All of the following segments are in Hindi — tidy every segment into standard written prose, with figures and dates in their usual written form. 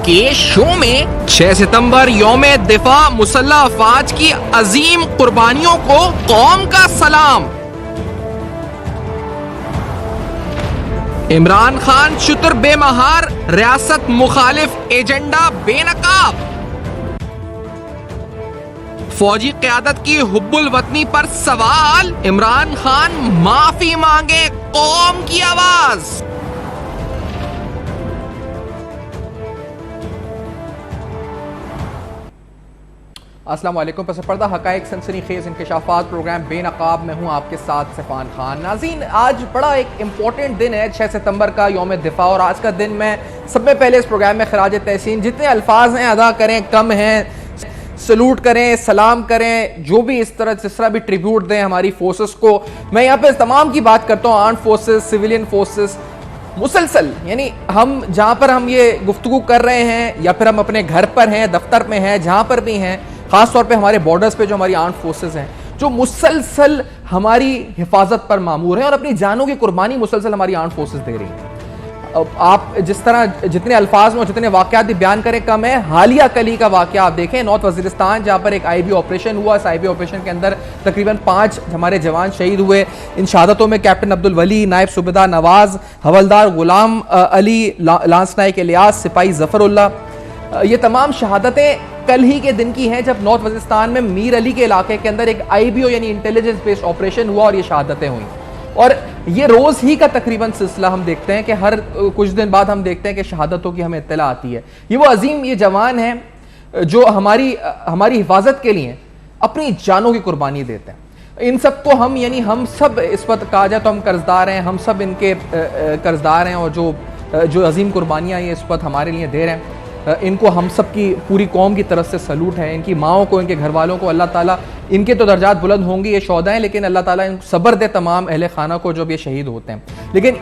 के शो में 6 सितंबर यौम दिफा मुसल्लह अफवाज की अजीम कुर्बानियों को कौम का सलाम। इमरान खान शुतर बेमहार, रियासत मुखालिफ एजेंडा बेनकाब। फौजी क़यादत की हुब्बुल वतनी पर सवाल, इमरान खान माफी मांगे, कौम की आवाज। अस्सलाम वालेकुम। पस पर्दा हकायक सनसनीखेज इंकशाफात प्रोग्राम बेनकाब में हूँ आपके साथ सिफान खान। नाज़रीन, आज बड़ा एक इम्पॉर्टेंट दिन है, 6 सितंबर का यौम दिफा। और आज का दिन मैं सब में पहले इस प्रोग्राम में खराज तहसीन जितने अल्फाज हैं अदा करें, कम हैं। सलूट करें, सलाम करें, जो भी जिस तरह भी ट्रिब्यूट दें हमारी फोर्सेस को। मैं यहाँ पे तमाम की बात करता हूँ, आर्म्ड फोर्सेस, सिविलियन फोर्सेस। मुसलसल यानी हम जहाँ पर हम ये गुफ्तगू कर रहे हैं या फिर हम अपने घर पर हैं, दफ्तर में हैं, जहाँ पर भी हैं, खास तौर पे हमारे बॉर्डर्स पे जो हमारी आर्म्ड फोर्सेस हैं, जो मुसलसल हमारी हिफाजत पर मामूर हैं और अपनी जानों की कुर्बानी मुसलसल हमारी आर्म्ड फोर्सेस दे रही हैं। आप जिस तरह जितने अल्फाज में जितने वाकयात भी बयान करें कम है। हालिया कली का वाकया आप देखें, नॉर्थ वजीरिस्तान, जहां पर एक आईबी ऑपरेशन हुआ। इस आईबी ऑपरेशन के अंदर तकरीबन 5 हमारे जवान शहीद हुए। इन शहादतों में कैप्टन अब्दुल वली, नायब सूबेदार नवाज, हवलदार गुलाम अली, लांस नायक इलियास, सिपाही जफरुल्लाह। ये तमाम शहादतें कल ही के दिन की हैं, जब नॉर्थ वजीरिस्तान में मीर अली के इलाके के अंदर एक आईबीओ यानी इंटेलिजेंस बेस्ड ऑपरेशन हुआ और ये शहादतें हुई। और ये रोज ही का तकरीबन सिलसिला हम देखते हैं कि हर कुछ दिन बाद हम देखते हैं कि शहादतों की हमें इत्तला आती है। ये वो अजीम ये जवान हैं जो हमारी हिफाजत के लिए अपनी जानों की कुर्बानी देते हैं। इन सब को हम यानी हम सब इस वक्त कहा जाए तो हम कर्जदार हैं, हम सब इनके कर्जदार हैं। और जो अजीम कुर्बानियाँ ये इस वक्त हमारे लिए दे रहे हैं, इनको हम सब की पूरी कौम की तरफ से सलूट है। इनकी माओं को, इनके घर वालों को अल्लाह ताला, इनके तो दर्जात बुलंद होंगे, ये शोहदा हैं, लेकिन अल्लाह ताला इनको सब्र दे तमाम अहले खाना को जब ये शहीद होते हैं। लेकिन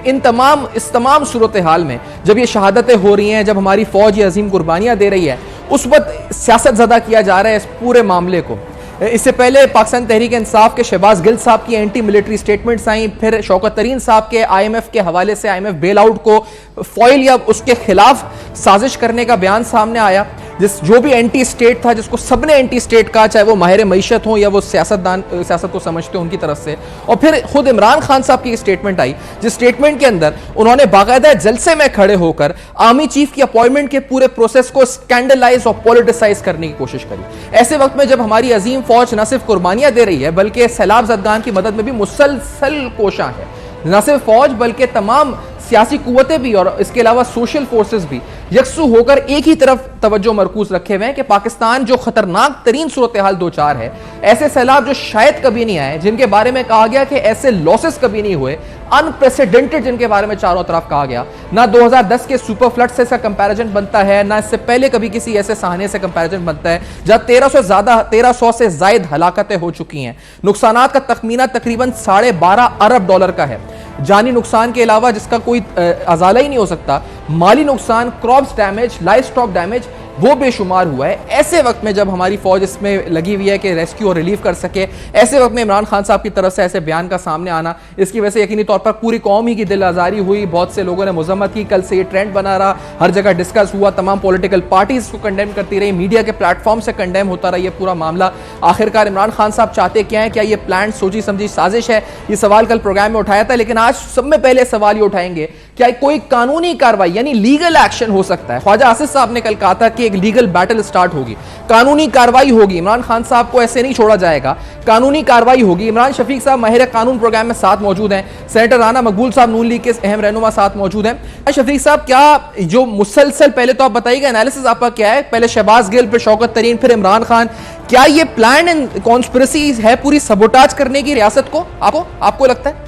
इस तमाम सूरत हाल में जब ये शहादतें हो रही हैं, जब हमारी फौज ये अजीम कुर्बानियाँ दे रही है, उस वक्त सियासत ज़दा किया जा रहा है इस पूरे मामले को। इससे पहले पाकिस्तान तहरीक इंसाफ के शहबाज गिल साहब की एंटी मिलिट्री स्टेटमेंट्स आई, फिर शौकत तरीन साहब के IMF के हवाले से IMF बेल आउट को फॉइल या उसके खिलाफ साजिश करने का बयान सामने आया। जो भी एंटी स्टेट था, जिसको सबने एंटी स्टेट कहा, चाहे वो माहिर मईशत हो या वो सियासत को समझते हो उनकी तरफ से। और फिर खुद इमरान खान साहब की स्टेटमेंट आई, जिस स्टेटमेंट के अंदर उन्होंने बाकायदा जलसे में खड़े होकर आर्मी चीफ की अपॉइंटमेंट के पूरे प्रोसेस को स्कैंडलाइज और पॉलिटिसाइज करने की कोशिश करी। ऐसे वक्त में जब हमारी अजीम फौज न सिर्फ कुर्बानियां दे रही है बल्कि सैलाब ज़दगान की मदद में भी मुसलसल कोशा है, न सिर्फ फौज बल्कि तमाम सियासी कुव्वतें भी और इसके अलावा सोशल फोर्सेस भी यकसू होकर एक ही तरफ तवज्जो मरकूज रखे हुए हैं कि पाकिस्तान जो खतरनाक तरीन सूरत हाल दो चार है, ऐसे सैलाब जो शायद कभी नहीं आए, जिनके बारे में कहा गया कि ऐसे लॉसेस कभी नहीं हुए, अनप्रेसिडेंटेड जिनके बारे में चारों तरफ कहा गया, ना 2010 के सुपर फ्लड से इसका कंपैरिजन बनता है, ना इससे पहले कभी किसी ऐसे सहाने से कंपैरिजन बनता है जहां 1300 से ज्यादा हलाकतें हो चुकी हैं। नुकसानात का तखमीना तकरीबन $12.5 अरब का है। जानी नुकसान के अलावा जिसका कोई अजाला ही नहीं हो सकता, माली नुकसान, crops damage, life stock damage, वो बेशुमार हुआ है। ऐसे वक्त में जब हमारी फौज इसमें लगी हुई है कि रेस्क्यू और रिलीफ कर सके, ऐसे वक्त में इमरान खान साहब की तरफ से ऐसे बयान का सामने आना, इसकी वजह से यकीनी तौर पर पूरी कौम ही की दिल आजारी हुई। बहुत से लोगों ने मुजम्मत की, कल से ये ट्रेंड बना रहा, हर जगह डिस्कस हुआ, तमाम पॉलिटिकल पार्टीज इसको कंडेम करती रही, मीडिया के प्लेटफॉर्म से कंडेम होता रहा ये पूरा मामला। आखिरकार इमरान खान साहब चाहते क्या है? क्या ये प्लान सोची समझी साजिश है? ये सवाल कल प्रोग्राम में उठाया था, लेकिन आज सब में पहले सवाल ये उठाएंगे, क्या कोई कानूनी कार्रवाई यानी लीगल एक्शन हो सकता है? ख्वाजा आसिफ साहब ने कल कहा था कि एक लीगल बैटल स्टार्ट होगी, कानूनी कार्रवाई होगी, इमरान खान साहब को ऐसे नहीं छोड़ा जाएगा, कानूनी कार्रवाई होगी। इमरान शफीक साहब माहिर कानून प्रोग्राम में साथ मौजूद हैं, सेनेटर राना मकबूल साहब नून लीग के अहम रहनुमा साथ मौजूद हैं। शफीक साहब, क्या जो मुसलसल, पहले तो आप बताइएगा एनालिसिस आपका क्या है, पहले शहबाज गिल, फिर शौकत तरीन, फिर इमरान खान, क्या ये प्लान एंड कॉन्स्पिरेसी है पूरी सबोटाज करने की रियासत को? आपको लगता है?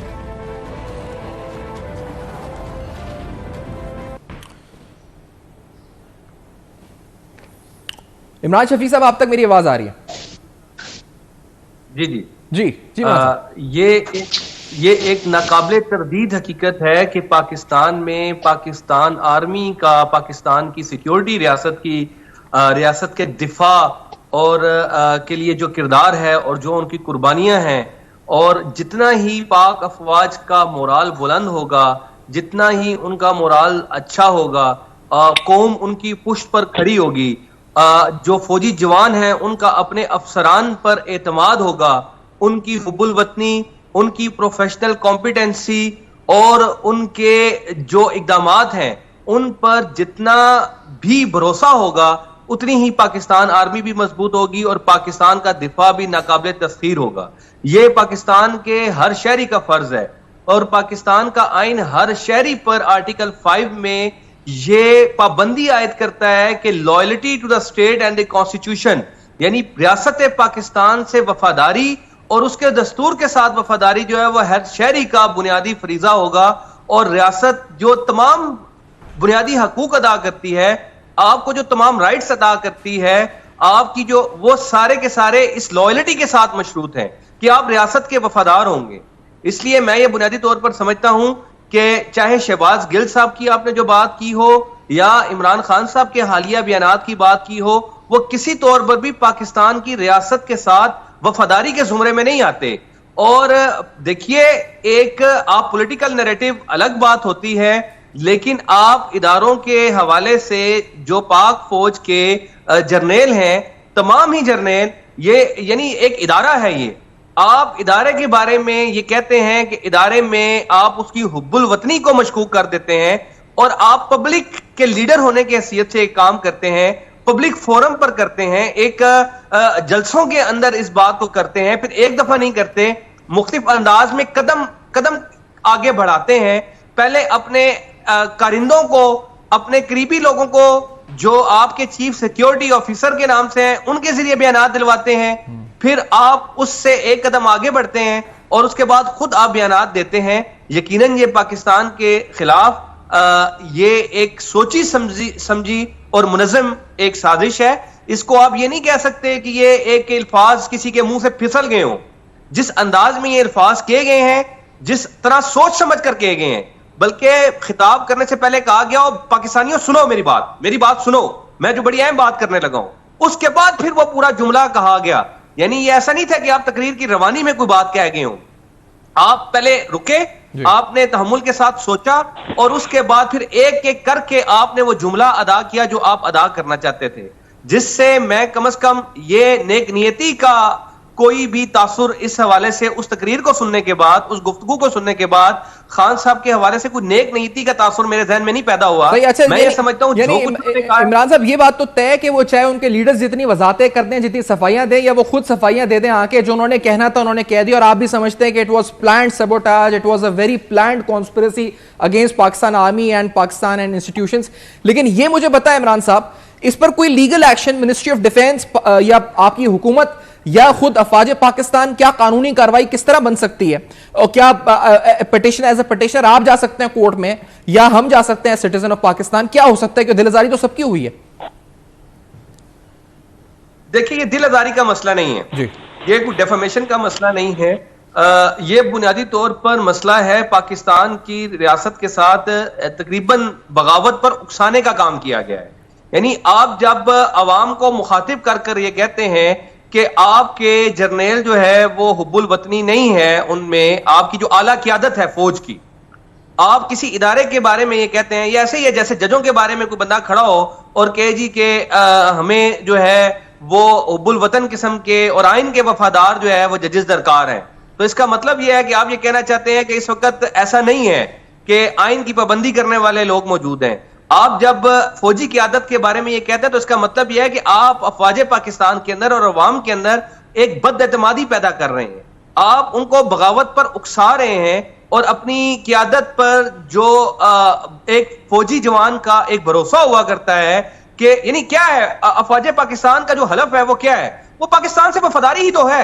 इमरान शफीक साहब, आप तक मेरी आवाज आ रही है? जी जी जी जी। ये एक नाकाबिले तरदीद हकीकत है कि पाकिस्तान में पाकिस्तान आर्मी का, पाकिस्तान की सिक्योरिटी रियासत के दिफा और के लिए जो किरदार है और जो उनकी कुर्बानियां हैं, और जितना ही पाक अफवाज का मोराल बुलंद होगा, जितना ही उनका मोराल अच्छा होगा, कौम उनकी पुष्ट पर खड़ी होगी, जो फौजी जवान हैं उनका अपने अफसरान पर एतमाद होगा, उनकी हुब्बुल वतनी, उनकी प्रोफेशनल कॉम्पिटेंसी और उनके जो इकदामात हैं उन पर जितना भी भरोसा होगा, उतनी ही पाकिस्तान आर्मी भी मजबूत होगी और पाकिस्तान का दिफा भी नाकाबिल तस्खीर होगा। ये पाकिस्तान के हर शहरी का फर्ज है और पाकिस्तान का आइन हर शहरी पर आर्टिकल 5 में ये पाबंदी आयद करता है कि loyalty to the state and the constitution, यानी रियासत पाकिस्तान से वफादारी और उसके दस्तूर के साथ वफादारी जो है वह हर शहरी का बुनियादी फरीजा होगा। और रियासत जो तमाम बुनियादी हकूक अदा करती है, आपको जो तमाम राइट्स अदा करती है, आपकी जो वो सारे के सारे इस लॉयल्टी के साथ मशरूत हैं कि आप रियासत के वफादार होंगे। इसलिए मैं ये बुनियादी तौर पर समझता हूं कि चाहे शहबाज गिल साहब की आपने जो बात की हो या इमरान खान साहब के हालिया बयानात की बात की हो, वो किसी तौर पर भी पाकिस्तान की रियासत के साथ वफादारी के जुमरे में नहीं आते। और देखिए, एक आप पॉलिटिकल नैरेटिव अलग बात होती है, लेकिन आप इदारों के हवाले से जो पाक फौज के जर्नेल हैं, तमाम ही जर्नेल, ये यानी एक इदारा है, ये आप इदारे के बारे में ये कहते हैं कि इदारे में आप उसकी हुब्बुल वतनी को मशकूक कर देते हैं और आप पब्लिक के लीडर होने की हैसियत से एक काम करते हैं, पब्लिक फोरम पर करते हैं, एक जलसों के अंदर इस बात को करते हैं, फिर एक दफा नहीं करते, मुख्तलिफ अंदाज में कदम कदम आगे बढ़ाते हैं। पहले अपने कारिंदों को, अपने करीबी लोगों को जो आपके चीफ सिक्योरिटी ऑफिसर के नाम से हैं, उनके जरिए बयानात दिलवाते हैं, फिर आप उससे एक कदम आगे बढ़ते हैं और उसके बाद खुद आप बयानात देते हैं। यकीनन ये पाकिस्तान के खिलाफ ये एक सोची समझी और मुनज़्ज़म एक साजिश है। इसको आप ये नहीं कह सकते कि ये एक अल्फाज किसी के मुंह से फिसल गए हों। जिस अंदाज में ये अल्फाज किए गए हैं, जिस तरह सोच समझ कर किए गए हैं, बल्कि खिताब करने से पहले कहा गया, पाकिस्तानियों सुनो मेरी बात सुनो, मैं जो बड़ी अहम बात करने लगा हूं। उसके बाद फिर वो पूरा जुमला कहा गया। यानी ये ऐसा नहीं था कि आप तकरीर की रवानी में कोई बात कह गए हो, आप पहले रुके, आपने तहम्मुल के साथ सोचा और उसके बाद फिर एक एक करके आपने वो जुमला अदा किया जो आप अदा करना चाहते थे, जिससे मैं कम से कम ये नेक नियति का कोई भी तासुर इस हवाले से उस तकरीर को सुनने के बाद, उस गुफ्तगू को सुनने के बाद खान साहब के हवाले से कोई नेक नीति का तासुर मेरे जहन में नहीं पैदा हुआ। अच्छा, मैं ये समझता हूं इमरान साहब, ये बात तो तय कि वो चाहे उनके लीडर्स जितनी वजाहतें करते हैं, जितनी सफाइयां दें, या वो खुद सफाइयां दे दें आके, जो उन्होंने कहना था उन्होंने कह दिया, और आप भी समझते हैं कि it was planned sabotage, it was a very planned conspiracy against Pakistan army and Pakistan and institutions. लेकिन ये मुझे बताएं इमरान साहब, इस पर कोई legal action ministry of defence या आपकी हुकूमत या खुद अफवाज पाकिस्तान, क्या कानूनी कार्रवाई किस तरह बन सकती है? और क्या पिटिशन एज ए पिटिशनर आप जा सकते हैं कोर्ट में, या हम जा सकते हैं सिटीजन ऑफ पाकिस्तान? क्या हो सकता है कि दिलआजारी तो सबकी हुई है। देखिए, ये दिलआजारी का मसला नहीं है जी, ये कोई डेफामेशन का मसला नहीं है। ये बुनियादी तौर पर मसला है पाकिस्तान की रियासत के साथ तकरीबन बगावत पर उकसाने का काम किया गया है। यानी आप जब अवाम को मुखातिब कर कर ये कहते हैं कि आपके जर्नेल जो है वो हुब्बुल वतनी नहीं है, उनमें आपकी जो आला क़यादत है फौज की, आप किसी इदारे के बारे में ये कहते हैं, ये ऐसे ही है जैसे जजों के बारे में कोई बंदा खड़ा हो और कहे जी के हमें जो है वो हुब्बुल वतन किस्म के और आइन के वफादार जो है वो जजेस दरकार हैं। तो इसका मतलब यह है कि आप ये कहना चाहते हैं कि इस वक्त ऐसा नहीं है कि आइन की पाबंदी करने वाले लोग मौजूद हैं। आप जब फौजी क़यादत के बारे में ये कहते हैं तो इसका मतलब यह है कि आप अफवाज पाकिस्तान के अंदर और अवाम के अंदर एक बदएतमादी पैदा कर रहे हैं, आप उनको बगावत पर उकसा रहे हैं और अपनी क़यादत पर जो एक फौजी जवान का एक भरोसा हुआ करता है कि यानी क्या है, अफवाज पाकिस्तान का जो हलफ है वो क्या है, वो पाकिस्तान से वफादारी ही तो है।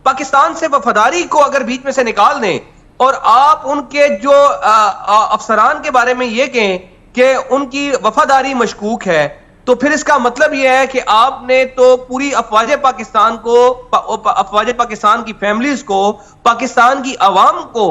पाकिस्तान से वफादारी को अगर बीच में से निकाल दें और आप उनके जो अफसरान के बारे में ये कहें कि उनकी वफादारी मशकूक है, तो फिर इसका मतलब यह है कि आपने तो पूरी अफवाज पाकिस्तान को, अफवाज पाकिस्तान की फैमिलीज को, पाकिस्तान की आवाम को,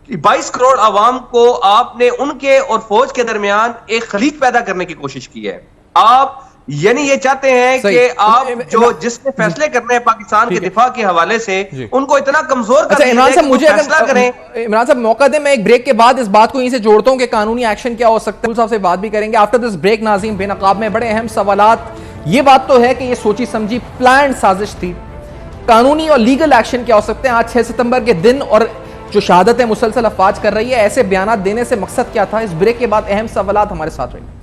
22 करोड़ आवाम को आपने उनके और फौज के दरमियान एक खलीज पैदा करने की कोशिश की है। आप यानी ये चाहते हैं सही। कि आप जो जिसने फैसले करने हैं पाकिस्तान के दिफा के हवाले से उनको इतना कमजोर कर अच्छा दिया इमरान जाए साहब, कि मुझे वो फैसला करें। इमरान साहब मौका दें, मैं एक ब्रेक के बाद इस बात को यहीं से जोड़ता हूं कि कानूनी एक्शन क्या हो सकता है, साहब से बात भी करेंगे आफ्टर दिस ब्रेक। नाज़रीन, बेनकाब में बड़े अहम सवालात। ये बात तो है कि ये सोची समझी प्लान साजिश थी, कानूनी और लीगल एक्शन क्या हो सकते हैं आज 6 सितंबर के दिन, और जो शहादतें मुसलसल अफवाज कर रही है, ऐसे बयान देने से मकसद क्या था? इस ब्रेक के बाद अहम सवालात, हमारे साथ रहेंगे।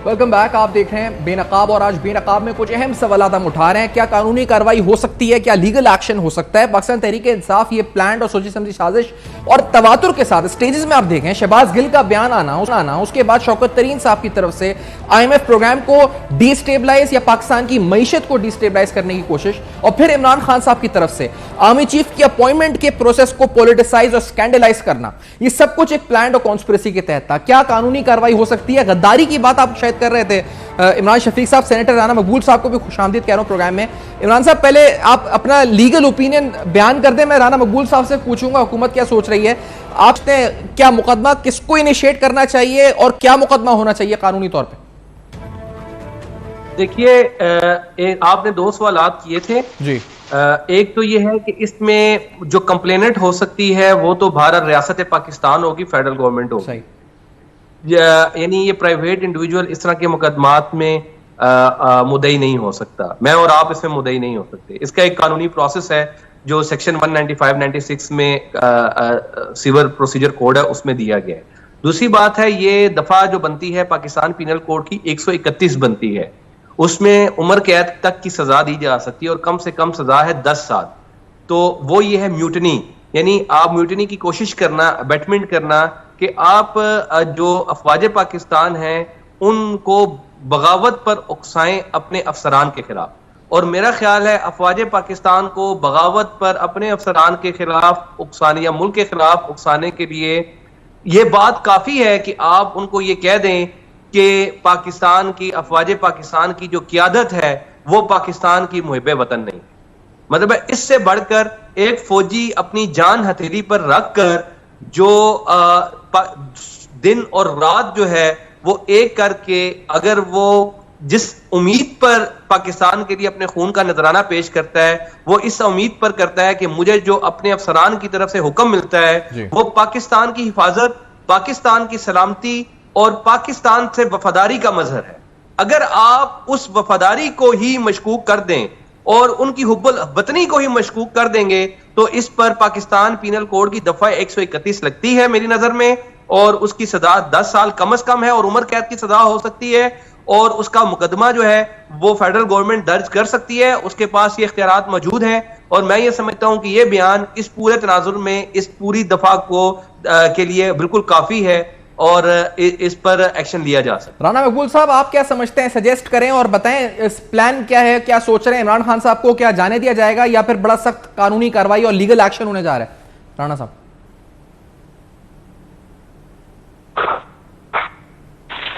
Welcome back. आप देख रहे हैं बेनकाब, और आज बेनकाब में कुछ अहम सवालात हम उठा रहे हैं। क्या कानूनी कार्रवाई हो सकती है, क्या लीगल एक्शन हो सकता है? पाकिस्तान तहरीक-ए-इंसाफ ये प्लान और सोची समझी साजिश और तवातुर के साथ स्टेजेस में आप देखें, शहबाज गिल का बयान आना, उसके बाद शौकत तरीन साहब की तरफ से IMF प्रोग्राम को डिस्टेबलाइज या पाकिस्तान की मईशत को डिस्टेबलाइज करने की कोशिश, और फिर इमरान खान साहब की तरफ से आर्मी चीफ की अपॉइंटमेंट के प्रोसेस को पॉलिटिसाइज और स्कैंडलाइज करना, ये सब कुछ एक प्लान और कॉन्स्पिरेसी के तहत था। क्या कानूनी कार्रवाई हो सकती है? गद्दारी की बात आप शायद कर रहे थे इमरान शफीक साहब, सेनेटर राना मकबूल साहब को भी खुशामदीद कह रहा हूं प्रोग्राम में। इमरान साहब, पहले आप अपना लीगल ओपिनियन बयान कर दें, मैं राना मकबूल साहब से पूछूंगा हुकूमत क्या सोच रही है। आपने क्या मुकदमा किसको इनिशिएट करना चाहिए और क्या मुकदमा होना चाहिए कानूनी तौर पे? देखिए, आपने 2 सवालात किए थे जी। एक तो ये है कि इसमें जो कंप्लेनेंट हो सकती है वो तो भारत रियासत पाकिस्तान होगी, फेडरल गवर्नमेंट होगी। सही। यानी ये प्राइवेट इंडिविजुअल इस तरह के मुकदमात में मुद्दई नहीं हो सकता। मैं और आप इसमें मुद्दई नहीं हो सकते। इसका एक कानूनी प्रोसेस है जो सेक्शन 195-96 में सिविल प्रोसीजर कोड है उसमें दिया गया है। दूसरी बात है, ये दफा जो बनती है पाकिस्तान पीनल कोड की 131 बनती है, उसमें उम्र कैद तक की सजा दी जा सकती है और कम से कम सजा है 10 साल। तो वो ये है म्यूटनी, यानी आप म्यूटनी की कोशिश करना, अबैटमेंट करना कि आप जो अफवाज पाकिस्तान हैं उनको बगावत पर उकसाएं अपने अफसरान के खिलाफ। और मेरा ख्याल है अफवाज पाकिस्तान को बगावत पर अपने अफसरान के खिलाफ उकसाने या मुल्क के खिलाफ उकसाने के लिए ये बात काफी है कि आप उनको ये कह दें कि पाकिस्तान की अफवाज पाकिस्तान की जो क़ियादत है वो पाकिस्तान की मुहिब वतन नहीं। मतलब इससे बढ़कर एक फौजी अपनी जान हथेली पर रखकर जो दिन और रात जो है वो एक करके, अगर वो जिस उम्मीद पर पाकिस्तान के लिए अपने खून का नजराना पेश करता है वो इस उम्मीद पर करता है कि मुझे जो अपने अफसरान की तरफ से हुक्म मिलता है वो पाकिस्तान की हिफाजत, पाकिस्तान की सलामती और पाकिस्तान से वफादारी का मजहर है। अगर आप उस वफादारी को ही मशकूक कर दें और उनकी हुब्बुल वतनी को ही मशकूक कर देंगे तो इस पर पाकिस्तान पीनल कोड की दफा 131 लगती है मेरी नजर में, और उसकी सजा 10 साल कम से कम है और उम्र कैद की सजा हो सकती है, और उसका मुकदमा जो है वो फेडरल गवर्नमेंट दर्ज कर सकती है, उसके पास ये इख्तियारात मौजूद हैं। और मैं ये समझता हूं कि ये बयान इस पूरे तनाजुर में इस पूरी दफा को के लिए बिल्कुल काफी है और इस पर एक्शन लिया जा सकता है। राना मकबूल साहब, आप क्या समझते हैं? सजेस्ट करें और बताएं इस प्लान क्या है, क्या सोच रहे हैं? इमरान खान साहब को क्या जाने दिया जाएगा या फिर बड़ा सख्त कानूनी कार्रवाई और लीगल एक्शन होने जा रहा है? राना साहब।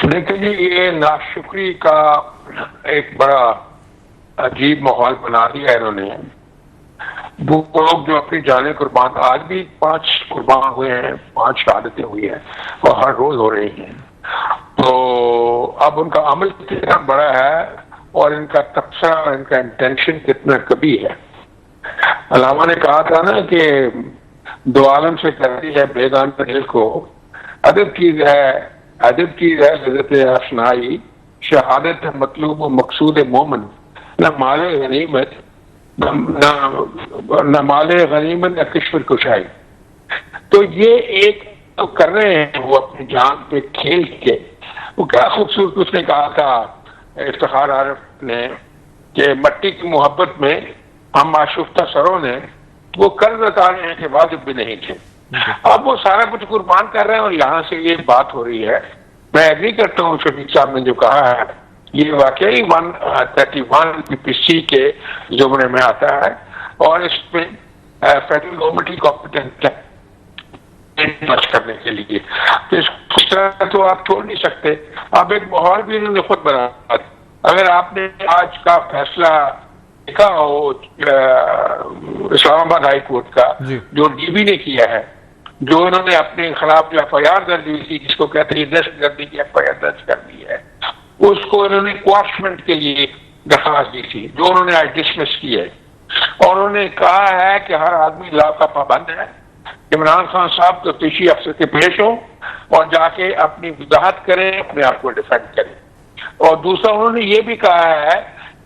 देखिए जी, ये नाशुक्री का एक बड़ा अजीब माहौल बना दिया है इन्होंने। वो लोग जो अपनी जाने कुर्बान, आज भी 5 कुर्बान हुए हैं, 5 शहादतें हुई हैं और हर रोज हो रही हैं। तो अब उनका अमल कितना बड़ा है और इनका तबसरा, इनका इंटेंशन कितना कभी है। अलामा ने कहा था ना कि दो आलम से करती है बेगाना दिल को, अदब की है लज़्ज़त आशनाई, शहादत मतलूब मकसूद मोमन, न माले गनीमत न माले गनीमत न किश्वर कुशाई। तो ये एक तो कर रहे हैं वो अपनी जान पे खेल के। वो क्या खूबसूरत उसने कहा था इफ्तिखार आरिफ ने कि मट्टी की मोहब्बत में हम आशुफ्ता सरों ने वो कर्ज अताने हैं कि वाजिब भी नहीं थे। अब वो सारा कुछ कुर्बान कर रहे हैं और यहाँ से ये बात हो रही है। मैं एग्री करता हूँ शफीक साहब ने जो कहा है, ये वाकई 131 PPC के जुमरे में आता है और इसमें फेडरल गवर्नमेंट ही कॉम्पिटेंट है। बच करने के लिए। तो इस तरह तो आप छोड़ नहीं सकते। अब एक माहौल भी इन्होंने खुद बना। अगर आपने आज का फैसला देखा हो इस्लामाबाद हाई कोर्ट का, जो डीबी ने किया है, जो उन्होंने अपने खिलाफ जो FIR दर्ज हुई थी, जिसको कहते हैं दहशतगर्दी की FIR दर्ज कर दी है, उसको इन्होंने क्वाशमेंट के लिए दरखास्त दी थी, जो उन्होंने आज डिसमिस की है। और उन्होंने कहा है कि हर आदमी लॉ का पाबंद है। इमरान खान साहब तो पेशी अफसर के पेश हो और जाके अपनी वजाहत करें, अपने आप को डिफेंड करें। और दूसरा उन्होंने ये भी कहा है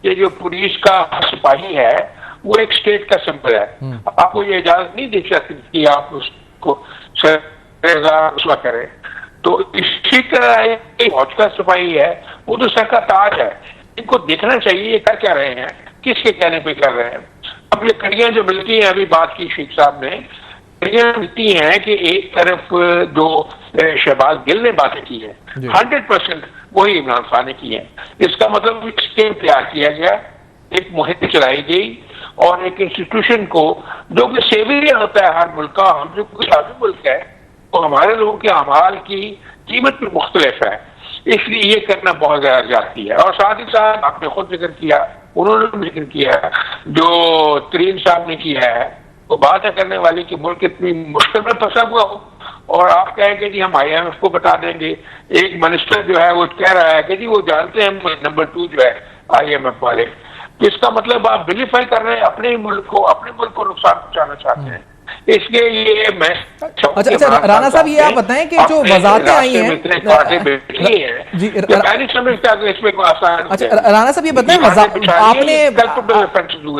कि जो पुलिस का सिपाही है वो एक स्टेट का सिंबल है, आपको ये इजाजत नहीं दे सकती कि आप उसको रुसवा करें। तो इसी तरह फौज का सिपाही है, वो तो सर का ताज है। इनको देखना चाहिए ये कर क्या रहे हैं, किसके कहने पे कर रहे हैं। अब ये कड़ियां जो मिलती हैं, अभी बात की शेख साहब ने, कड़ियां मिलती हैं कि एक तरफ जो शहबाज गिल ने बातें की है 100% वही इमरान खान ने की है। इसका मतलब स्कीम तैयार किया गया, एक मुहिम चलाई गई और एक इंस्टीट्यूशन को, जो कि सेवियर होता है हर मुल्क का, हम जो कोई शादी मुल्क है, तो हमारे लोगों के अमाल की कीमत भी मुख्तलिफ है, इसलिए ये करना बहुत ज्यादा जाती है। और साथ ही साथ आपने खुद जिक्र किया, उन्होंने भी जिक्र किया, जो तरीन साहब ने किया है, तो बात है करने वाली कि मुल्क इतनी मुश्किल में फंसा हुआ हो और आप कहेंगे जी हम IMF को बता देंगे। एक मिनिस्टर जो है वो कह रहा है कि जी वो जानते हैं नंबर 2 जो है IMF वाले। तो इसका मतलब आप विलीफाई कर रहे हैं अपने मुल्क को नुकसान पहुंचाना चाहते हैं। इसलिए ये मैं अच्छा राणा साहब, ये आप बताएं कि जो वजाहतें आई हैं जी, अच्छा राणा साहब ये बताएं,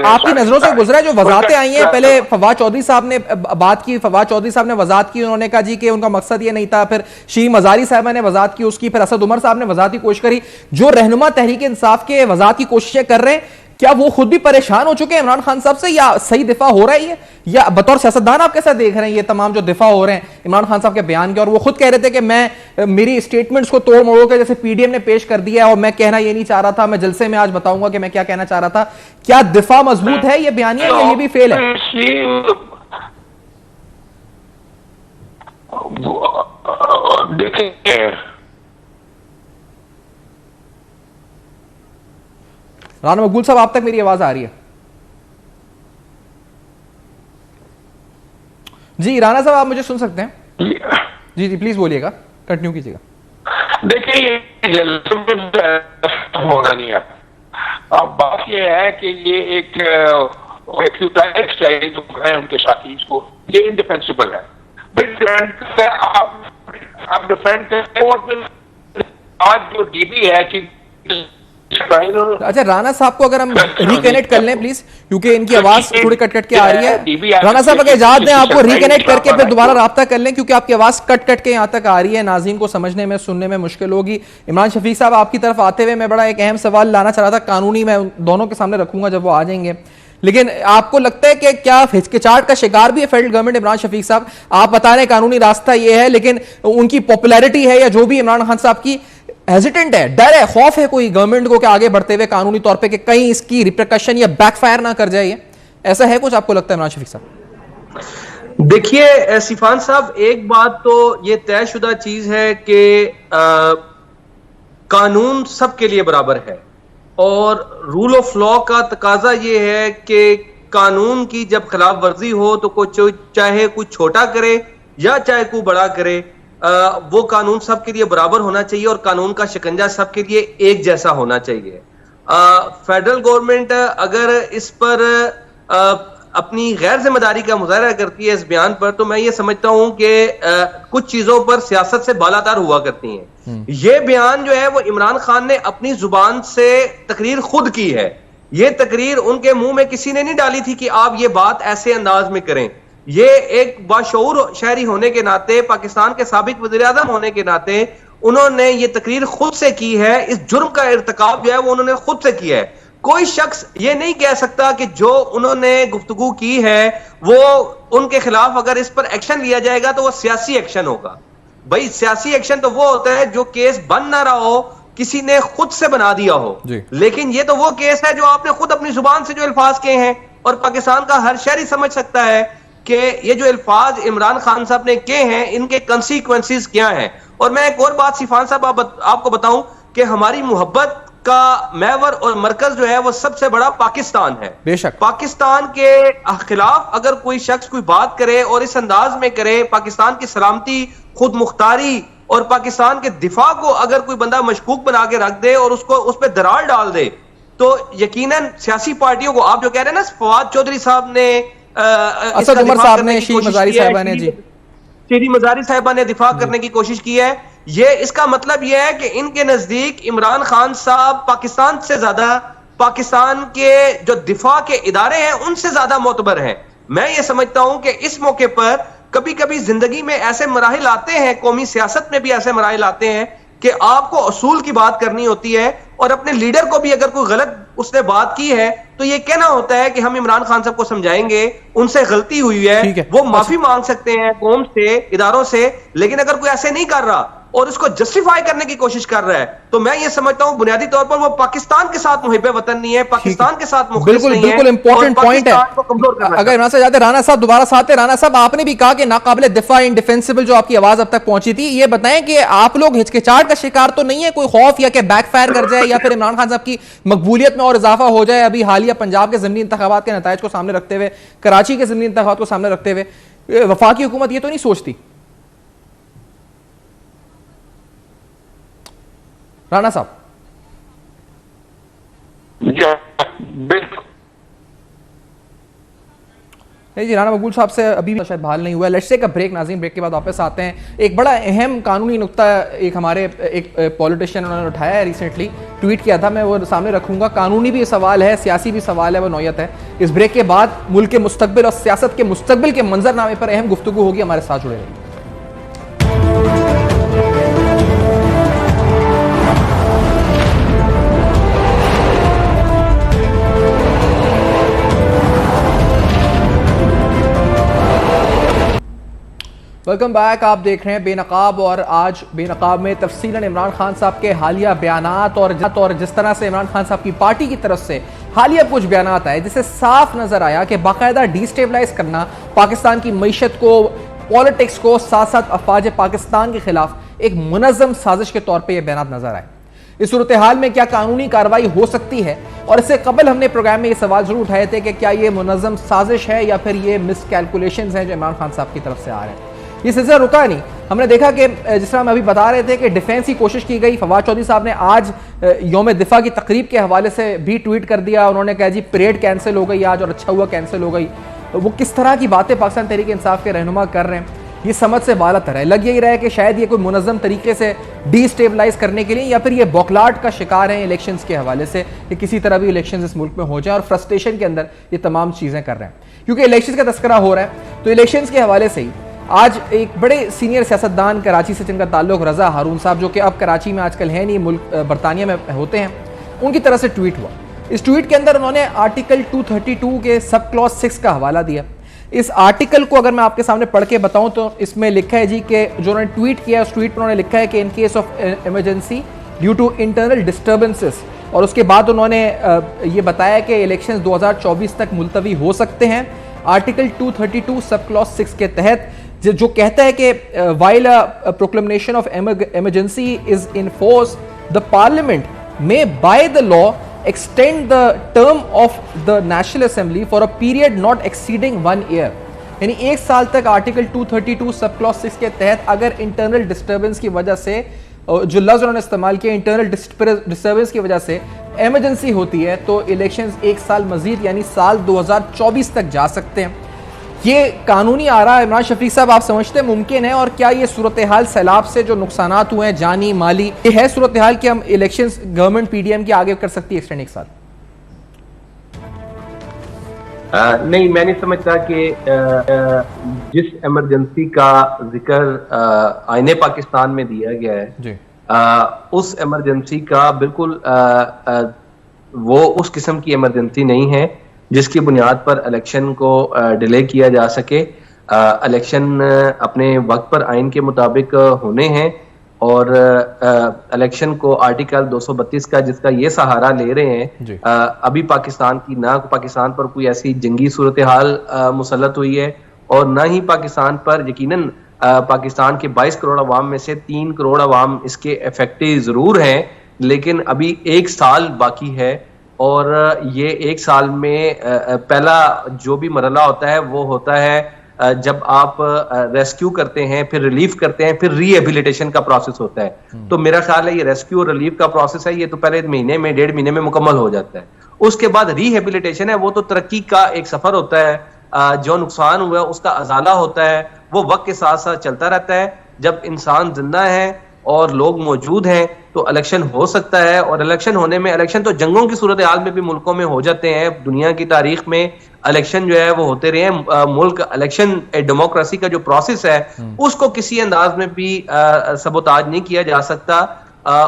आपकी नजरों से गुजरा जो वजाहतें आई हैं, पहले फवाद चौधरी साहब ने बात की, फवाद चौधरी साहब ने वजाहत की, उन्होंने कहा जी कि उनका मकसद ये नहीं था। फिर शी मजारी साहब ने वजाहत की उसकी, फिर असद उमर साहब ने वजाहत की कोशिश करी। जो रहनुमा तहरीक इंसाफ के वजाहत की कोशिशें कर रहे हैं, क्या वो खुद भी परेशान हो चुके हैं इमरान खान साहब से, या सही दिफा हो रहा है, या बतौर सियासतदान आप कैसा देख रहे हैं ये तमाम जो दिफा हो रहे हैं इमरान खान साहब के बयान के? और वो खुद कह रहे थे कि मैं मेरी स्टेटमेंट्स को तोड़ मरोड़ के जैसे PDM ने पेश कर दिया और मैं कहना ये नहीं चाह रहा था, मैं जलसे में आज बताऊंगा कि मैं क्या कहना चाह रहा था। क्या दिफा मजबूत है ये बयानिया, या ये भी फेल है? देखिए राना मकबूल साहब, आप तक मेरी आवाज आ रही है? जी राना साहब, आप मुझे सुन सकते हैं? जी जी प्लीज बोलिएगा, कंटिन्यू कीजिएगा। देखिए होना नहीं है। अब बात यह है कि ये एक उनके साथी इसको ये इंडिफेंसिबल है, आप डिफेंड करें। आज जो DB है कि अच्छा राना साहब को अगर हम रिकनेक्ट कर लें प्लीज, क्योंकि इनकी आवाज थोड़ी कट कट के आ रही है। राना साहब अगर इजाजत दें आपको रिकनेक्ट करके फिर दोबारा राब्ता कर लें, क्योंकि आपकी आवाज कट कट के यहां तक आ रही है, नाज़रीन को समझने में सुनने में मुश्किल होगी। इमरान शफीक साहब, आपकी तरफ आते हुए मैं बड़ा एक अहम सवाल लाना चाह रहा था, कानूनी, मैं दोनों के सामने रखूंगा जब वो आ जाएंगे, लेकिन आपको लगता है कि क्या हिचकिचाहट का शिकार भी है फेडरल गवर्नमेंट? इमरान शफीक साहब, आप बता रहे हैं कानूनी रास्ता ये है, लेकिन उनकी पॉपुलैरिटी है या जो भी इमरान खान साहब की हेजिटेंट है, डर है, खौफ है कोई गवर्नमेंट को कि आगे बढ़ते हुए कानूनी तौर पे कि कहीं इसकी रिप्रिकॉशन या बैकफायर ना कर जाए, ऐसा है कुछ आपको लगता है इमरान शफीक साहब? देखिए सिफान साहब, एक बात तो ये तयशुदा चीज है कि कानून सबके लिए बराबर है और रूल ऑफ लॉ का तकाजा ये है कि कानून की जब खिलाफ वर्जी हो तो कोई चाहे कोई छोटा करे या चाहे कोई बड़ा करे, वो कानून सबके लिए बराबर होना चाहिए और कानून का शिकंजा सबके लिए एक जैसा होना चाहिए। फेडरल गवर्नमेंट अगर इस पर अपनी गैर जिम्मेदारी का मुजाहरा करती है इस बयान पर, तो मैं ये समझता हूं कि कुछ चीजों पर सियासत से बालातर हुआ करती हैं। ये बयान जो है वो इमरान खान ने अपनी जुबान से तकरीर खुद की है। ये तकरीर उनके मुंह में किसी ने नहीं डाली थी कि आप ये बात ऐसे अंदाज में करें। ये एक बाशऊर शहरी होने के नाते, पाकिस्तान के साबिक वज़ीर-ए-आज़म होने के नाते उन्होंने ये तकरीर खुद से की है। इस जुर्म का इर्तिकाब जो है वो उन्होंने खुद से किया है। कोई शख्स ये नहीं कह सकता कि जो उन्होंने गुफ्तगू की है वो उनके खिलाफ अगर इस पर एक्शन लिया जाएगा तो वो सियासी एक्शन होगा। भाई सियासी एक्शन तो वो होता है जो केस बन ना रहा हो, किसी ने खुद से बना दिया हो, लेकिन ये तो वो केस है जो आपने खुद अपनी जुबान से जो अल्फाज कहे हैं और पाकिस्तान का हर शहरी समझ सकता है कि ये जो अल्फाज इमरान खान साहब ने कहे हैं इनके कंसीक्वेंसेस क्या हैं। और मैं एक और बात सिफान साहब आपको बताऊं कि हमारी मोहब्बत का महवर और मरकज जो है वो सबसे बड़ा पाकिस्तान है। बेशक पाकिस्तान के खिलाफ अगर कोई शख्स कोई बात करे और इस अंदाज में करे, पाकिस्तान की सलामती, खुद मुख्तारी और पाकिस्तान के दिफा को अगर कोई बंदा मशकूक बना के रख दे और उसको उस पर दरार डाल दे, तो यकीनन सियासी पार्टियों को, आप जो कह रहे हैं ना फवाद चौधरी साहब ने, असद उमर साहब ने, शीरी मजारी साहिबा ने, जी शीरी मजारी साहिबा ने दिफा करने की कोशिश की है। ये इसका मतलब यह है कि इनके नजदीक इमरान खान साहब पाकिस्तान से ज्यादा पाकिस्तान के जो दिफा के इदारे हैं उनसे ज्यादा मोतबर हैं। मैं ये समझता हूं कि इस मौके पर कभी कभी जिंदगी में ऐसे मराहिल आते हैं, कौमी सियासत में भी ऐसे मराहिल आते हैं कि आपको असूल की बात करनी होती है और अपने लीडर को भी अगर कोई गलत उसने बात की है तो ये कहना होता है कि हम इमरान खान साहब को समझाएंगे, उनसे गलती हुई है, वो माफी मांग सकते हैं कौम से, इदारों से। लेकिन अगर कोई ऐसे नहीं कर रहा और उसको जस्टिफाई करने की कोशिश कर रहा है तो मैं ये समझता हूं बुनियादी तौर पर वो पाकिस्तान के साथ मुहिब्बे वतन नहीं है, पाकिस्तान के साथ मुखलिस नहीं है। बिल्कुल इंपॉर्टेंट पॉइंट है। अगर इमरान साहब जाते, राना साहब दोबारा साथ है। राना साहब, आपने भी कहा कि नाकाबिले दिफा, इनडिफेंसिबल जो आपकी आवाज अब तक पहुंची थी, ये बताएं कि आप लोग हिचकिचाहट का शिकार तो नहीं है, कोई खौफ या कि बैकफायर कर जाए या फिर इमरान खान साहब की मकबूलियत में और इजाफा हो जाए अभी हालिया पंजाब के ज़मीनी इंतखाबात के नताइज को सामने रखते हुए, कराची के ज़मीनी इंतखाबात को सामने रखते हुए वफाकी हुकूमत ये तो नहीं सोचती? राणा साहब। नहीं जी, राणा मकबूल साहब से अभी शायद बहाल नहीं हुआ। लेट्स टेक अ ब्रेक नाज़रीन, ब्रेक के बाद वापस आते हैं। एक बड़ा अहम कानूनी नुक्ता एक हमारे एक पॉलिटिशियन उन्होंने उठाया है, रिसेंटली ट्वीट किया था, मैं वो सामने रखूंगा। कानूनी भी सवाल है, सियासी भी सवाल है, वो नौयत है। इस ब्रेक के बाद मुल्क के मुस्तकबिल और सियासत के मुस्तकबिल के मंजरनामे पर अहम गुफ्तगू होगी। हमारे साथ जुड़े रहिए। Welcome back. आप देख रहे हैं बेनकाब, और आज बेनकाब में तफसीलन इमरान खान साहब के हालिया बयानात और जिस तरह से इमरान खान साहब की पार्टी की तरफ से हालिया कुछ बयानात आए जिससे साफ नजर आया कि बाकायदा डिस्टेबलाइज करना पाकिस्तान की मईशत को, पॉलिटिक्स को, साथ साथ अफवाज पाकिस्तान के खिलाफ एक मुनज़्ज़म साजिश के तौर पर यह बयानात नजर आए। इस सूरत हाल में क्या कानूनी कार्रवाई हो सकती है? और इससे कबल हमने प्रोग्राम में ये सवाल जरूर उठाए थे कि क्या ये मुनज़्ज़म साजिश है या फिर ये मिसकैलकुलेशंस हैं जो इमरान खान साहब की तरफ से आ रहे हैं। ये सिलसिला रुका नहीं। हमने देखा कि जिस तरह हम अभी बता रहे थे कि डिफेंस की कोशिश की गई। फवाद चौधरी साहब ने आज यौम दिफा की तकरीब के हवाले से भी ट्वीट कर दिया। उन्होंने कहा जी परेड कैंसिल हो गई आज और अच्छा हुआ कैंसिल हो गई। वो किस तरह की बातें पाकिस्तान तहरीक इंसाफ के रहनुमा कर रहे हैं, ये समझ से बाला तर है। लग यही रहा है कि शायद ये कोई मुनज़्ज़म तरीके से डिस्टेबलाइज करने के लिए या फिर ये बौखलाहट का शिकार हैं इलेक्शंस के हवाले से कि किसी तरह भी इलेक्शंस इस मुल्क में हो जाए, और फ्रस्ट्रेशन के अंदर ये तमाम चीज़ें कर रहे हैं। क्योंकि इलेक्शंस का तस्करा हो रहा है तो इलेक्शंस के हवाले से ही आज एक बड़े सीनियर सियासतदान कराची से जिनका ताल्लुक रज़ा हारून साहब, जो कि अब कराची में आजकल है नहीं, मुल्क बरतानिया में होते हैं, उनकी तरफ से ट्वीट हुआ। इस ट्वीट के अंदर उन्होंने आर्टिकल 232 के सब क्लॉज 6 का हवाला दिया। इस आर्टिकल को अगर मैं आपके सामने पढ़ के बताऊं तो इसमें लिखा है जी कि जो उन्होंने ट्वीट किया उस ट्वीट पर उन्होंने लिखा है कि in case of emergency due to internal disturbances, और उसके बाद उन्होंने ये बताया कि इलेक्शंस 2024 तक मुलतवी हो सकते हैं। आर्टिकल 232 सब क्लॉज 6 के तहत जो कहता है कि while a proclamation of emergency is in force, the parliament में by the law extend the term of the National Assembly for a period not exceeding 1 year। यानी 1 साल तक आर्टिकल 232 सब क्लॉज 6 के तहत अगर इंटरनल डिस्टर्बेंस की वजह से, जो लफ्ज़ उन्होंने इस्तेमाल किया इंटरनल डिस्टर्बेंस की वजह से एमरजेंसी होती है तो इलेक्शंस 1 साल मजीद यानी साल 2024 तक जा सकते हैं। ये कानूनी आ रहा है। इमरान शफीक साहब, आप समझते हैं मुमकिन है? और क्या ये सूरत हाल सैलाब से जो नुकसानात हुए हैं जानी माली, ये है सूरत हाल कि हम इलेक्शंस गवर्नमेंट पीडीएम की आगे कर सकती है एक्सटेंड 1 साल? नहीं, मैं नहीं समझता कि जिस इमरजेंसी का जिक्र आईने पाकिस्तान में दिया गया है जी, उस इमरजेंसी का बिल्कुल वो उस किस्म की इमरजेंसी नहीं है जिसकी बुनियाद पर इलेक्शन को डिले किया जा सके। इलेक्शन अपने वक्त पर आइन के मुताबिक होने हैं और इलेक्शन को आर्टिकल 232 का जिसका ये सहारा ले रहे हैं, अभी पाकिस्तान पर कोई ऐसी जंगी सूरत हाल मुसल्लत हुई है और ना ही पाकिस्तान पर यकीनन पाकिस्तान के 22 करोड़ अवाम में से 3 करोड़ अवाम इसके इफेक्टिव जरूर हैं, लेकिन अभी 1 साल बाकी है और ये 1 साल में पहला जो भी मरहला होता है वो होता है जब आप रेस्क्यू करते हैं, फिर रिलीफ करते हैं, फिर रिहेबिलिटेशन का प्रोसेस होता है। तो मेरा ख्याल है ये रेस्क्यू और रिलीफ का प्रोसेस है, ये तो पहले महीने में 1.5 महीने में मुकम्मल हो जाता है। उसके बाद रिहेबिलिटेशन है, वो तो तरक्की का एक सफर होता है, जो नुकसान हुआ उसका अजाला होता है, वो वक्त के साथ साथ चलता रहता है। जब इंसान जिंदा है और लोग मौजूद हैं तो इलेक्शन हो सकता है, और इलेक्शन होने में, इलेक्शन तो जंगों की सूरत हाल में भी मुल्कों में हो जाते हैं, दुनिया की तारीख में इलेक्शन जो है वो होते रहे हैं। मुल्क इलेक्शन डेमोक्रेसी का जो प्रोसेस है उसको किसी अंदाज में भी सबोताज नहीं किया जा सकता।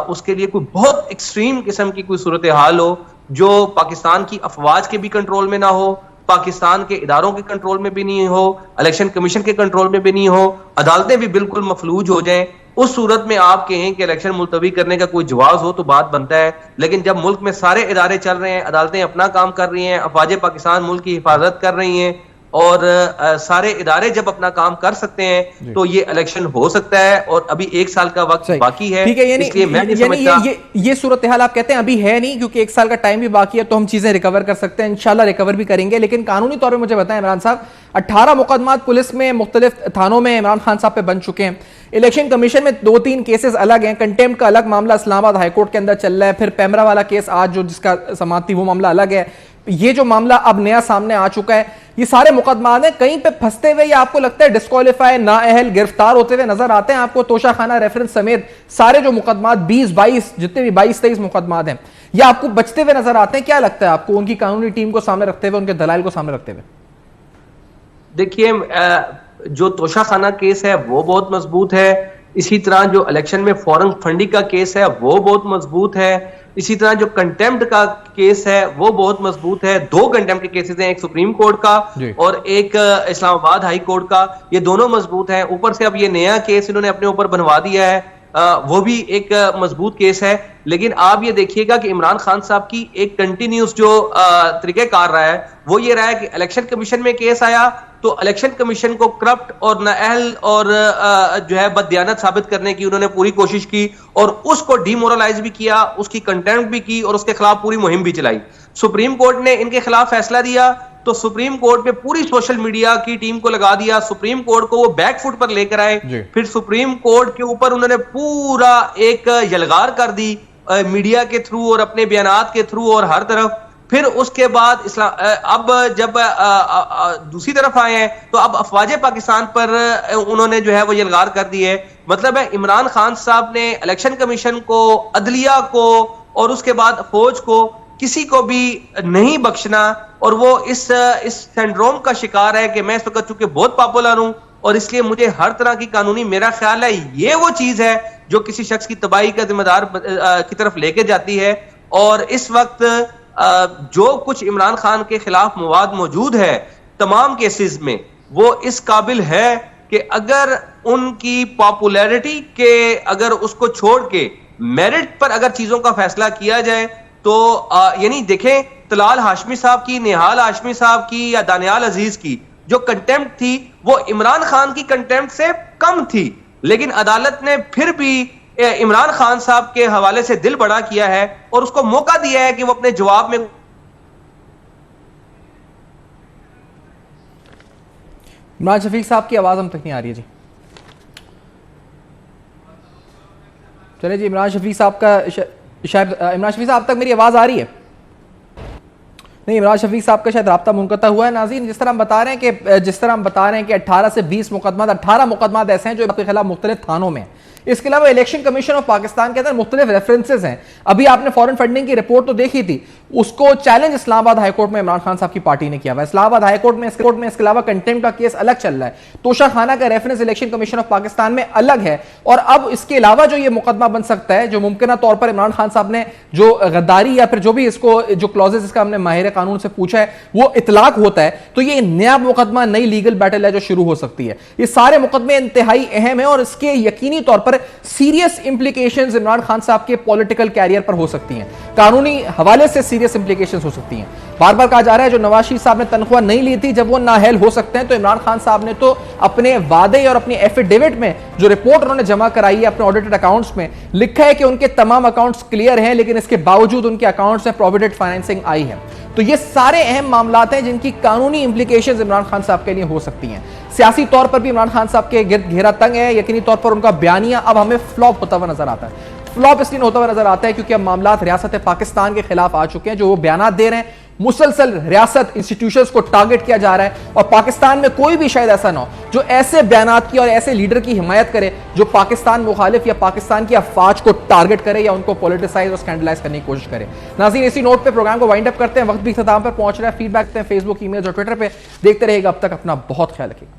उसके लिए कोई बहुत एक्सट्रीम किस्म की कोई सूरत हाल हो जो पाकिस्तान की अफवाज के भी कंट्रोल में ना हो, पाकिस्तान के इदारों के कंट्रोल में भी नहीं हो, इलेक्शन कमीशन के कंट्रोल में भी नहीं हो, अदालतें भी बिल्कुल मफलूज हो जाएं, उस सूरत में आप कहें कि इलेक्शन मुलतवी करने का कोई जवाब हो तो बात बनता है। लेकिन जब मुल्क में सारे इदारे चल रहे हैं, अदालतें अपना काम कर रही हैं, अफवाज पाकिस्तान मुल्क की हिफाजत कर रही हैं और सारे इदारे जब अपना काम कर सकते हैं तो ये इलेक्शन हो सकता है, और अभी 1 साल का वक्त बाकी है। ठीक है, इसलिए मैं नहीं समझता ये सूरत हाल आप कहते हैं अभी है नहीं, क्योंकि 1 साल का टाइम भी बाकी है, तो हम चीजें रिकवर कर सकते हैं, इंशाल्लाह रिकवर भी करेंगे। लेकिन कानूनी तौर पर मुझे बताएं इमरान साहब, 18 मुकदमात पुलिस में मुख्तलिफ थानों में इमरान खान साहब पे बन चुके हैं, इलेक्शन कमीशन में 2-3 केसेस अलग हैं, कंटेम्प्ट का अलग मामला इस्लामाबाद हाईकोर्ट के अंदर चल रहा है, फिर पैमरा वाला केस आज जो जिसका समाप्ति वो मामला अलग है, ये जो मामला अब नया सामने आ चुका है, ये सारे मुकदमात हैं कहीं पे फंसते हुए या आपको लगता है डिस्क्वालीफाई, नाअहल, गिरफ्तार होते हुए नजर आते हैं आपको? तोशा खाना रेफरेंस समेत सारे जो मुकदमात 20-22 जितने भी 22-23 मुकदमात हैं, ये आपको बचते हुए नजर आते हैं? क्या लगता है आपको उनकी कानूनी टीम को सामने रखते हुए, उनके दलाइल को सामने रखते हुए? देखिए, जो तोशा खाना केस है वो बहुत मजबूत है, इसी तरह जो इलेक्शन में फॉरेन फंडिंग का केस है वो बहुत मजबूत है, इसी तरह जो कंटेम्प्ट का केस है वो बहुत मजबूत है। 2 कंटेम्प्ट के केसेस हैं, एक सुप्रीम कोर्ट का और एक इस्लामाबाद हाई कोर्ट का, ये दोनों मजबूत हैं। ऊपर से अब ये नया केस इन्होंने अपने ऊपर बनवा दिया है, वो भी एक मजबूत केस है। लेकिन आप ये देखिएगा कि इमरान खान साहब की एक कंटिन्यूस जो तरीक़ेकार रहा है वो ये रहा है कि इलेक्शन कमीशन में केस आया तो इलेक्शन कमीशन को करप्ट और नाअहल और जो है बददियानत साबित करने की उन्होंने पूरी कोशिश की और उसको डिमोरलाइज भी किया, उसकी कंटेम्प्ट भी की और उसके खिलाफ पूरी मुहिम भी चलाई। सुप्रीम कोर्ट ने इनके खिलाफ फैसला दिया तो सुप्रीम कोर्ट पे पूरी सोशल मीडिया की टीम को लगा दिया, सुप्रीम कोर्ट को वो बैक फुट पर लेकर आए, फिर सुप्रीम कोर्ट के ऊपर उन्होंने पूरा एक यलगार कर दी मीडिया के थ्रू और अपने बयानात के थ्रू और हर तरफ। फिर उसके बाद अब जब दूसरी तरफ आए हैं तो अब अफवाज पाकिस्तान पर उन्होंने जो है वो यलगार कर दी है। मतलब है इमरान खान साहब ने इलेक्शन कमीशन को, अदलिया को और उसके बाद फौज को, किसी को भी नहीं बख्शना और वो इस सिंड्रोम का शिकार है कि मैं इस वक्त चूंकि बहुत पॉपुलर हूं और इसलिए मुझे हर तरह की कानूनी, मेरा ख्याल है ये वो चीज है जो किसी शख्स की तबाही का जिम्मेदार की तरफ लेके जाती है। और इस वक्त जो कुछ इमरान खान के खिलाफ मवाद मौजूद है तमाम केसेस में, वो इस काबिल है कि अगर उनकी पॉपुलैरिटी के अगर उसको छोड़ के मेरिट पर अगर चीजों का फैसला किया जाए तो यानी देखें तलाल हाशमी साहब की, निहाल हाशमी साहब की या दानियाल अजीज की जो कंटेम्प्ट थी वो इमरान खान की कंटेम्प्ट से कम थी, लेकिन अदालत ने फिर भी इमरान खान साहब के हवाले से दिल बड़ा किया है और उसको मौका दिया है कि वो अपने जवाब में। इमरान शफीक साहब की आवाज हम तक नहीं आ रही है जी। चलिए जी, इमरान शफीक साहब का शायद इमरान शफीक साहब तक मेरी आवाज आ रही है? नहीं, इमरान शफीक साहब का शायद राब्ता मुनक़ता हुआ है। नाज़रीन, जिस तरह हम बता रहे हैं कि 18 से 20 मुकदमात, 18 मुकदमात ऐसे हैं जो आपके खिलाफ मुख्तलिफ थानों में। इसके अलावा इलेक्शन कमीशन ऑफ पाकिस्तान के अंदर मुख्तलिफ रेफरेंसेज हैं। अभी आपने फॉरेन फंडिंग की रिपोर्ट तो देखी थी, उसको चैलेंज इस्लामाबाद हाईकोर्ट में इमरान खान साहब की पार्टी ने किया हुआ है। इस्लामाबाद हाईकोर्ट में इसके अलावा कंटेम्प्ट का केस अलग चल रहा है, तोशा खाना का reference election commission of Pakistan में अलग है। और अब इसके अलावा जो ये मुकदमा बन सकता है, जो मुमकिन तौर पर इमरान खान साहब ने जो गद्दारी या फिर जो भी इसको जो क्लॉजेस इसका हमने माहिर कानून से पूछा है वो इतलाक होता है, तो ये नया मुकदमा, नई लीगल बैटल है जो शुरू हो सकती है। ये सारे मुकदमे इंतहाई अहम है और इसके यकीनी तौर पर पर सीरियस इंप्लीकेशंस इमरान खान साहब के पॉलिटिकल कैरियर पर हो सकती हैं, कानूनी हवाले से सीरियस इंप्लीकेशंस हो सकती हैं। बार बार कहा जा रहा है जो नवाज शरीफ साहब ने तनख्वाह नहीं ली थी, जब वो नाअहल हो सकते हैं, तो इमरान खान साहब ने तो अपने वादे और अपनी एफिडेविट में जो रिपोर्ट उन्होंने जमा कराई है अपने ऑडिटेड अकाउंट्स में, लिखा है कि उनके तमाम अकाउंट्स क्लियर हैं, लेकिन इसके बावजूद उनके अकाउंट्स में प्रोविडेंट फाइनेंसिंग आई है। तो ये सारे अहम मामलात हैं जिनकी कानूनी इंप्लीकेशंस इमरान खान साहब के लिए हो सकती हैं। सियासी तौर पर भी इमरान खान साहब के गिर्द घेरा तंग है। यकीनी तौर पर उनका बयानिया अब हमें फ्लॉप होता हुआ नजर आता है। फ्लॉप इसलिए होता हुआ नजर आता है क्योंकि अब मामलात रियासत पाकिस्तान के खिलाफ आ चुके हैं। जो वो बयान दे रहे हैं, मुसलसल रियासत इंस्टीट्यूशंस को टारगेट किया जा रहा है, और पाकिस्तान में कोई भी शायद ऐसा ना हो जो ऐसे बयानात की और ऐसे लीडर की हिमायत करे जो पाकिस्तान मुखालिफ या पाकिस्तान की अफवाज को टारगेट करे या उनको पॉलिटिसाइज और स्कैंडलाइज करने की कोशिश करे। नाज़रीन, इसी नोट पे प्रोग्राम को वाइंड अप करते हैं। वक्त भी इख्तिताम पर पहुंच रहा है। फीडबैक देते हैं फेसबुक, ईमेल और ट्विटर पे। देखते रहेगा। अब तक अपना बहुत ख्याल रखिएगा।